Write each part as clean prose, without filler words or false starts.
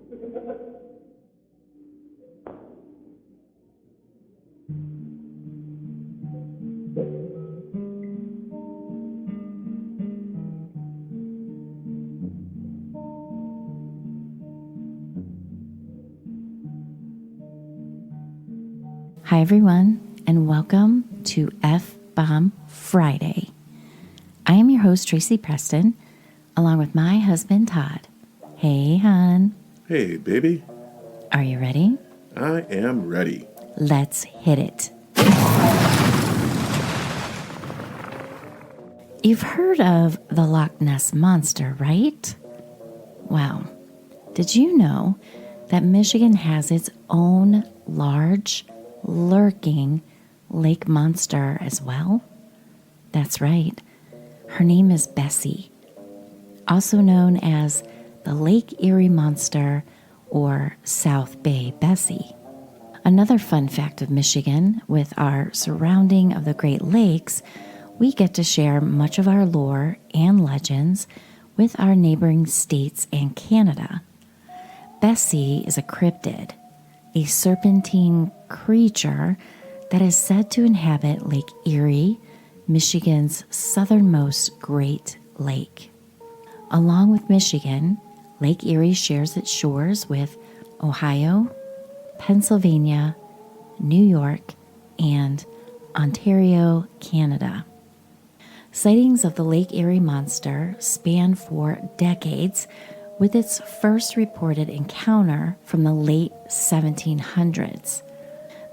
Hi, everyone, and welcome to F-Bomb Friday. I am your host, Tracy Preston, along with my husband, Todd. Hey, hon. Hey, baby. Are you ready? I am ready. Let's hit it. You've heard of the Loch Ness Monster, right? Well, did you know that Michigan has its own large, lurking lake monster as well? That's right. Her name is Bessie, also known as the Lake Erie Monster or South Bay Bessie. Another fun fact of Michigan, with our surrounding of the Great Lakes, we get to share much of our lore and legends with our neighboring states and Canada. Bessie is a cryptid, a serpentine creature that is said to inhabit Lake Erie, Michigan's southernmost Great Lake. Along with Michigan, Lake Erie shares its shores with Ohio, Pennsylvania, New York, and Ontario, Canada. Sightings of the Lake Erie Monster span for decades, with its first reported encounter from the late 1700s.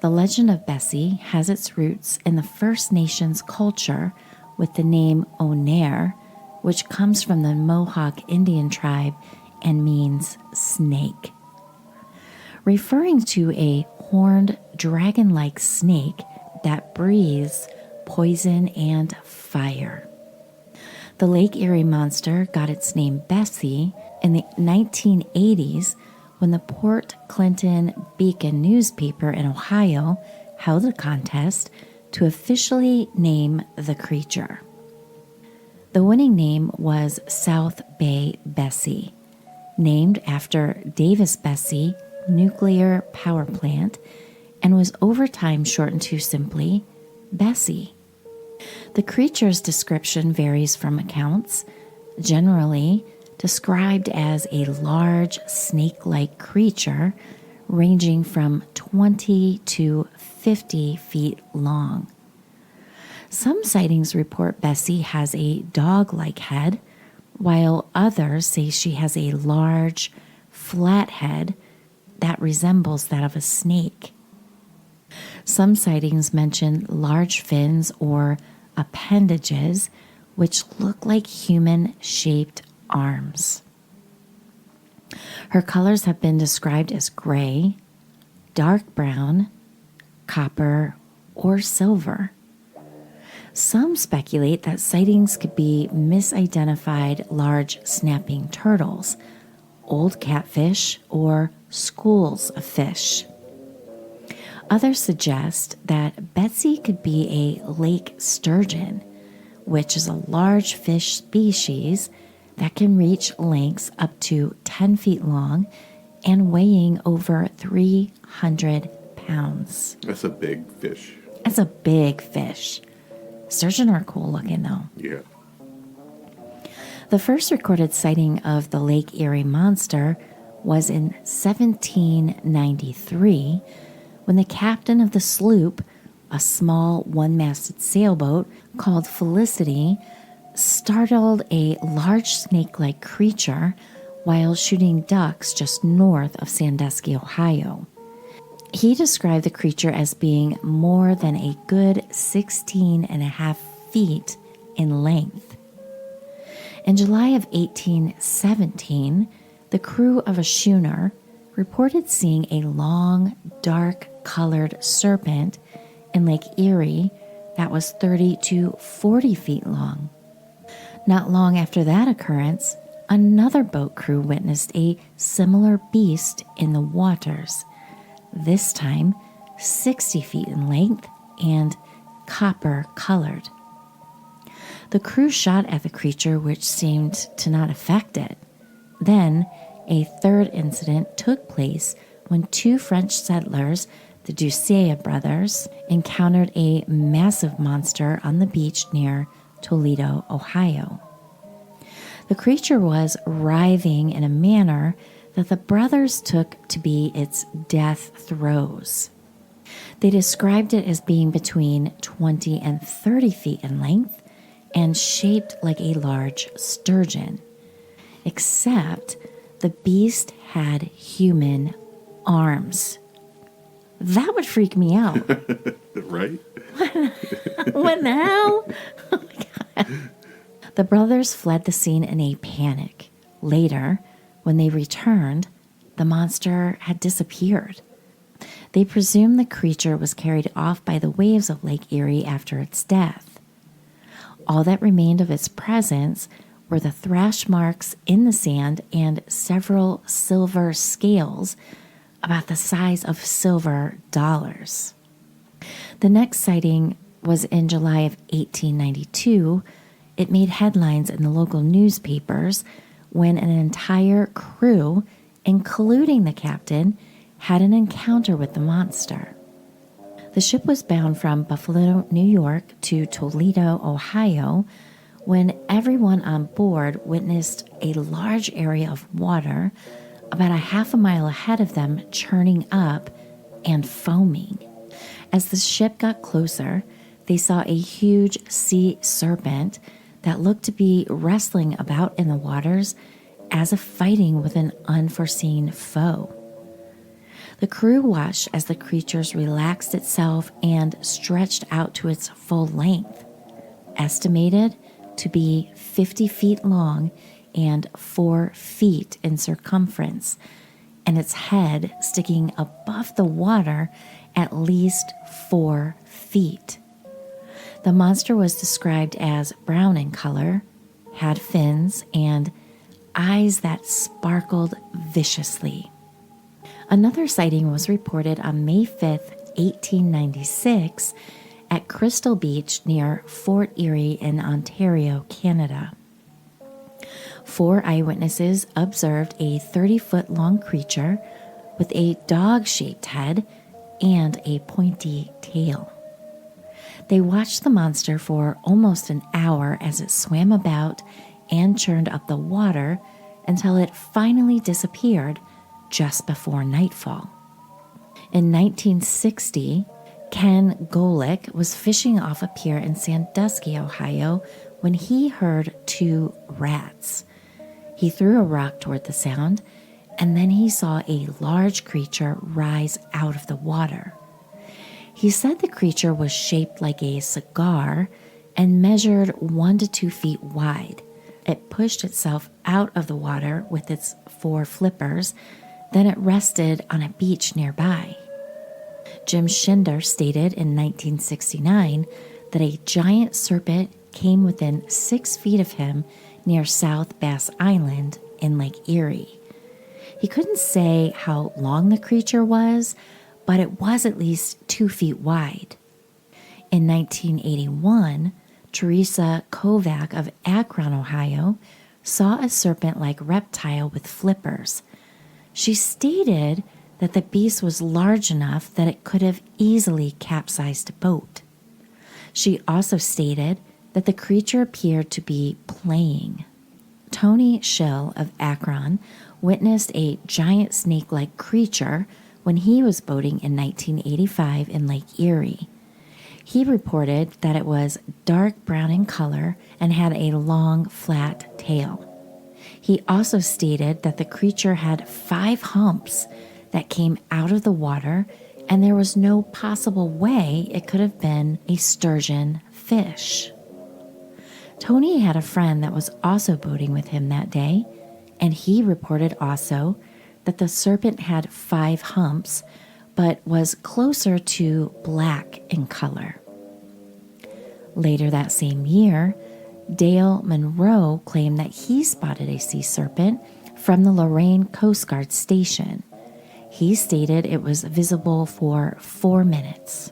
The legend of Bessie has its roots in the First Nations culture with the name Onair, which comes from the Mohawk Indian tribe and means snake. Referring to a horned dragon-like snake that breathes poison and fire. The Lake Erie Monster got its name Bessie in the 1980s when the Port Clinton Beacon newspaper in Ohio held a contest to officially name the creature. The winning name was South Bay Bessie, named after Davis-Bessie nuclear power plant, and was over time shortened to simply Bessie. The creature's description varies from accounts, generally described as a large snake-like creature ranging from 20 to 50 feet long. Some sightings report Bessie has a dog-like head, while others say she has a large, flat head that resembles that of a snake. Some sightings mention large fins or appendages which look like human-shaped arms. Her colors have been described as gray, dark brown, copper, or silver. Some speculate that sightings could be misidentified large snapping turtles, old catfish, or schools of fish. Others suggest that Bessie could be a lake sturgeon, which is a large fish species that can reach lengths up to 10 feet long and weighing over 300 pounds. That's a big fish. That's a big fish. Sturgeon are cool looking, though. Yeah. The first recorded sighting of the Lake Erie Monster was in 1793 when the captain of the sloop, a small one-masted sailboat called Felicity, startled a large snake-like creature while shooting ducks just north of Sandusky, Ohio. He described the creature as being more than a good 16 and a half feet in length. In July of 1817, the crew of a schooner reported seeing a long, dark-colored serpent in Lake Erie that was 30 to 40 feet long. Not long after that occurrence, another boat crew witnessed a similar beast in the waters, this time 60 feet in length and copper-colored. The crew shot at the creature, which seemed to not affect it. Then A third incident took place when two French settlers, the Doucet brothers, encountered a massive monster on the beach near Toledo, Ohio. The creature was writhing in a manner that the brothers took to be its death throes. They described it as being between 20 and 30 feet in length and shaped like a large sturgeon, except the beast had human arms. That would freak me out. Right? What the hell? Oh my God. The brothers fled the scene in a panic. Later, when they returned, the monster had disappeared. They presumed the creature was carried off by the waves of Lake Erie after its death. All that remained of its presence were the thrash marks in the sand and several silver scales about the size of silver dollars. The next sighting was in July of 1892. It made headlines in the local newspapers when an entire crew, including the captain, had an encounter with the monster. The ship was bound from Buffalo, New York to Toledo, Ohio, when everyone on board witnessed a large area of water about a half a mile ahead of them churning up and foaming. As the ship got closer, they saw a huge sea serpent that looked to be wrestling about in the waters as if fighting with an unforeseen foe. The crew watched as the creature relaxed itself and stretched out to its full length, estimated to be 50 feet long and 4 feet in circumference, and its head sticking above the water at least 4 feet. The monster was described as brown in color, had fins, and eyes that sparkled viciously. Another sighting was reported on May 5th, 1896, at Crystal Beach near Fort Erie in Ontario, Canada. 4 eyewitnesses observed a 30-foot-long creature with a dog-shaped head and a pointy tail. They watched the monster for almost an hour as it swam about and churned up the water until it finally disappeared just before nightfall. In 1960, Ken Golick was fishing off a pier in Sandusky, Ohio, when he heard 2 rats. He threw a rock toward the sound, and then he saw a large creature rise out of the water. He said the creature was shaped like a cigar and measured 1 to 2 feet wide. It pushed itself out of the water with its 4 flippers, then it rested on a beach nearby. Jim Schinder stated in 1969 that a giant serpent came within 6 feet of him near South Bass Island in Lake Erie. He couldn't say how long the creature was, but it was at least 2 feet wide. In 1981, Teresa Kovac of Akron, Ohio, saw a serpent-like reptile with flippers. She stated that the beast was large enough that it could have easily capsized a boat. She also stated that the creature appeared to be playing. Tony Schill of Akron witnessed a giant snake-like creature when he was boating in 1985 in Lake Erie. He reported that it was dark brown in color and had a long, flat tail. He also stated that the creature had 5 humps that came out of the water, and there was no possible way it could have been a sturgeon fish. Tony had a friend that was also boating with him that day, and he reported also that the serpent had 5 humps, but was closer to black in color. Later that same year, Dale Monroe claimed that he spotted a sea serpent from the Lorraine Coast Guard station. He stated it was visible for 4 minutes.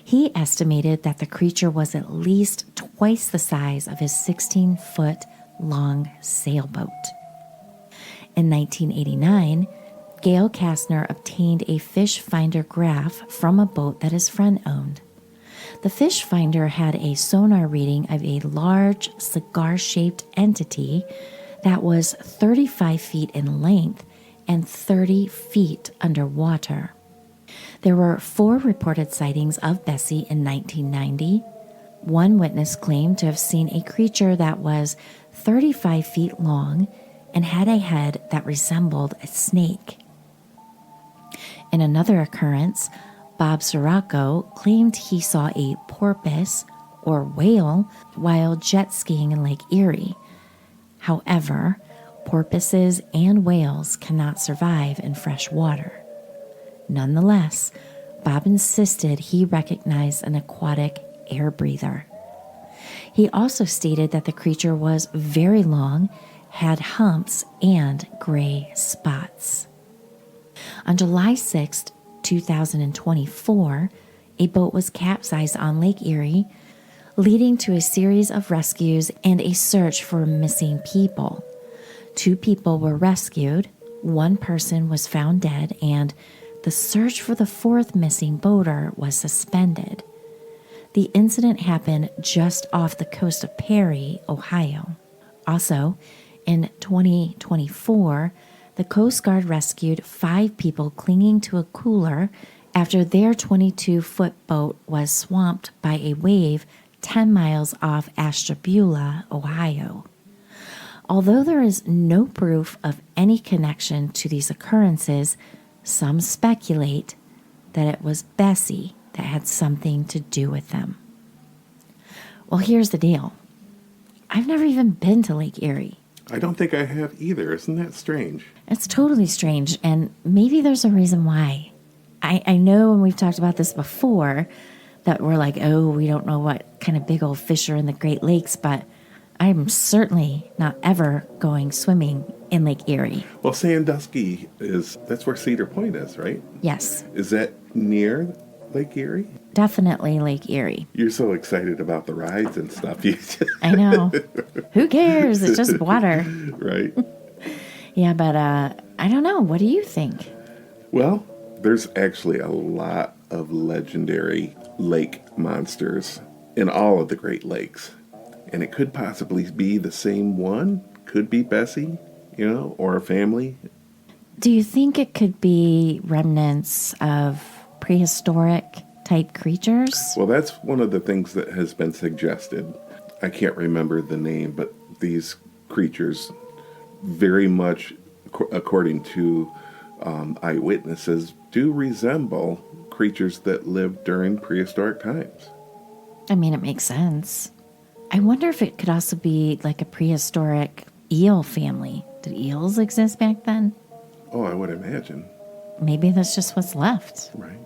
He estimated that the creature was at least twice the size of his 16-foot long sailboat. In 1989, Gail Kastner obtained a fish finder graph from a boat that his friend owned. The fish finder had a sonar reading of a large cigar-shaped entity that was 35 feet in length and 30 feet underwater. There were 4 reported sightings of Bessie in 1990. One witness claimed to have seen a creature that was 35 feet long and had a head that resembled a snake. In another occurrence, Bob Sirocco claimed he saw a porpoise or whale while jet skiing in Lake Erie. However, porpoises and whales cannot survive in fresh water. Nonetheless, Bob insisted he recognized an aquatic air breather. He also stated that the creature was very long, had humps, and gray spots. On July 6, 2024, a boat was capsized on Lake Erie, leading to a series of rescues and a search for missing people. 2 people were rescued, 1 person was found dead, and the search for the 4th missing boater was suspended. The incident happened just off the coast of Perry, Ohio. Also, in 2024, the Coast Guard rescued 5 people clinging to a cooler after their 22-foot boat was swamped by a wave 10 miles off Ashtabula, Ohio. Although there is no proof of any connection to these occurrences, some speculate that it was Bessie that had something to do with them. Well, here's the deal. I've never even been to Lake Erie. I don't think I have either. Isn't that strange? It's totally strange, and maybe there's a reason why. I know when we've talked about this before that we're like, oh, we don't know what kind of big old fish are in the Great Lakes, but I'm certainly not ever going swimming in Lake Erie. Well, Sandusky that's where Cedar Point is, right? Yes, Is that near Lake Erie? definitely Lake Erie. You're so excited about the rides and stuff. I know. Who cares? It's just water. Right? Yeah, but I don't know. What do you think? Well, there's actually a lot of legendary lake monsters in all of the Great Lakes. And it could possibly be the same one. Could be Bessie, or a family. Do you think it could be remnants of prehistoric type creatures? Well, that's one of the things that has been suggested. I can't remember the name, but these creatures very much, according to eyewitnesses, do resemble creatures that lived during prehistoric times. I mean, it makes sense. I wonder if it could also be like a prehistoric eel family. Did eels exist back then? Oh, I would imagine. Maybe that's just what's left. Right.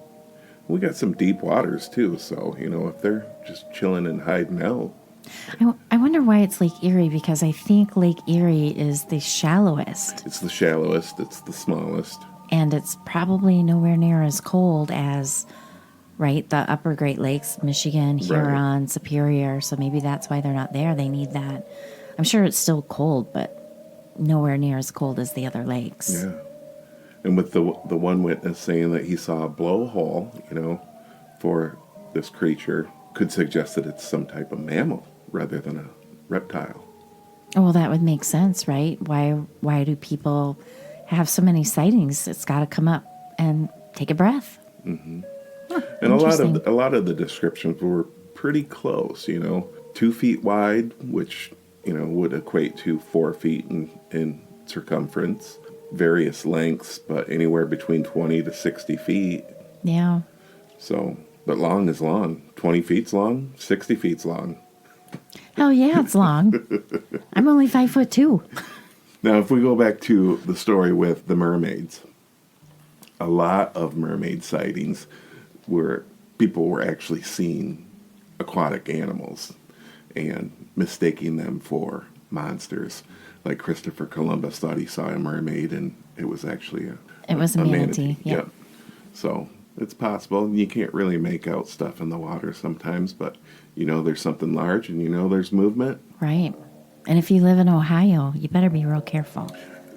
We got some deep waters, too, so, if they're just chilling and hiding out. I wonder why it's Lake Erie, because I think Lake Erie is the shallowest. It's the shallowest, it's the smallest. And it's probably nowhere near as cold as, right, the upper Great Lakes, Michigan, Huron, Superior. So maybe that's why they're not there. They need that. I'm sure it's still cold, but nowhere near as cold as the other lakes. Yeah. And with the one witness saying that he saw a blowhole, for this creature, could suggest that it's some type of mammal rather than a reptile. Oh, well, that would make sense, right? Why do people have so many sightings? It's got to come up and take a breath. Mm-hmm. And a lot of the descriptions were pretty close, 2 feet wide, which, would equate to 4 feet in circumference. Various lengths, but anywhere between 20 to 60 feet. Yeah. So, but long is long. 20 feet's long, 60 feet's long. Oh, yeah, it's long. I'm only 5'2". Now, if we go back to the story with the mermaids, a lot of mermaid sightings where people were actually seeing aquatic animals and mistaking them for monsters. Like Christopher Columbus thought he saw a mermaid, and it was actually a manatee. Yep. So it's possible. You can't really make out stuff in the water sometimes, but there's something large, and there's movement. Right. And if you live in Ohio, you better be real careful.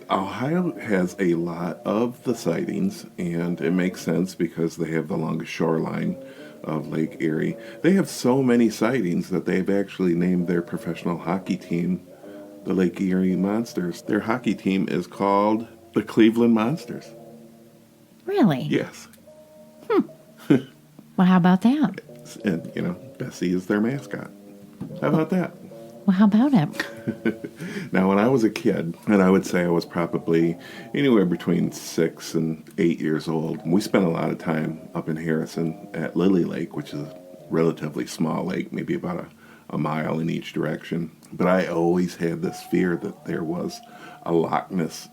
Ohio has a lot of the sightings, and it makes sense because they have the longest shoreline of Lake Erie. They have so many sightings that they've actually named their professional hockey team the Lake Erie Monsters. Their hockey team is called the Cleveland Monsters. Really? Yes. Well, how about that? And, Bessie is their mascot. How about that? Well, how about it? Now, when I was a kid, and I would say I was probably anywhere between 6 and 8 years old, we spent a lot of time up in Harrison at Lily Lake, which is a relatively small lake, maybe about a mile in each direction. But I always had this fear that there was a Loch Ness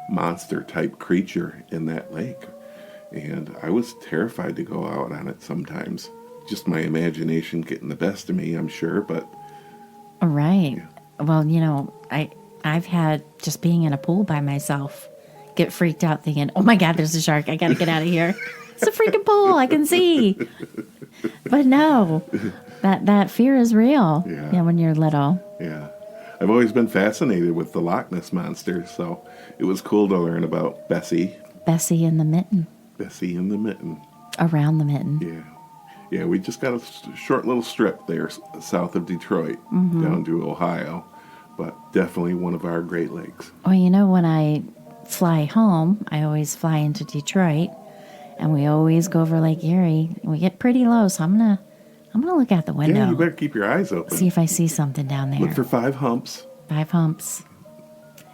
monster type creature in that lake. And I was terrified to go out on it sometimes. Just my imagination getting the best of me, I'm sure, but... All right. Well, I've had just being in a pool by myself get freaked out thinking, oh my God, there's a shark. I got to get out of here. It's a freaking pool. I can see. But no, that fear is real. Yeah. When you're little. Yeah. I've always been fascinated with the Loch Ness Monster, so it was cool to learn about Bessie. Bessie in the mitten. Bessie in the mitten. Around the mitten. Yeah. Yeah, we just got a short little strip there south of Detroit down to Ohio, but definitely one of our Great Lakes. Well, when I fly home, I always fly into Detroit, and we always go over Lake Erie. We get pretty low, so I'm gonna look out the window. Yeah, you better keep your eyes open. See if I see something down there. Look for 5 humps. 5 humps.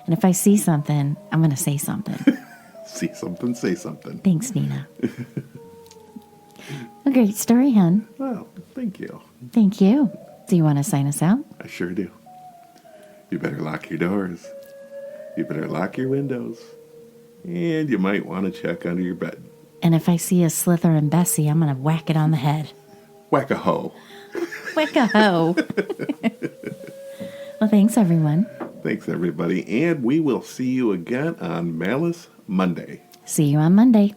And if I see something, I'm gonna say something. See something, say something. Thanks, Nina. A great story, hon. Well, thank you. Thank you. Do you want to sign us out? I sure do. You better lock your doors. You better lock your windows. And you might want to check under your bed. And if I see a Slytherin Bessie, I'm going to whack it on the head. Whack a hoe. Whack a hoe. Well, thanks, everyone. Thanks, everybody. And we will see you again on Malice Monday. See you on Monday.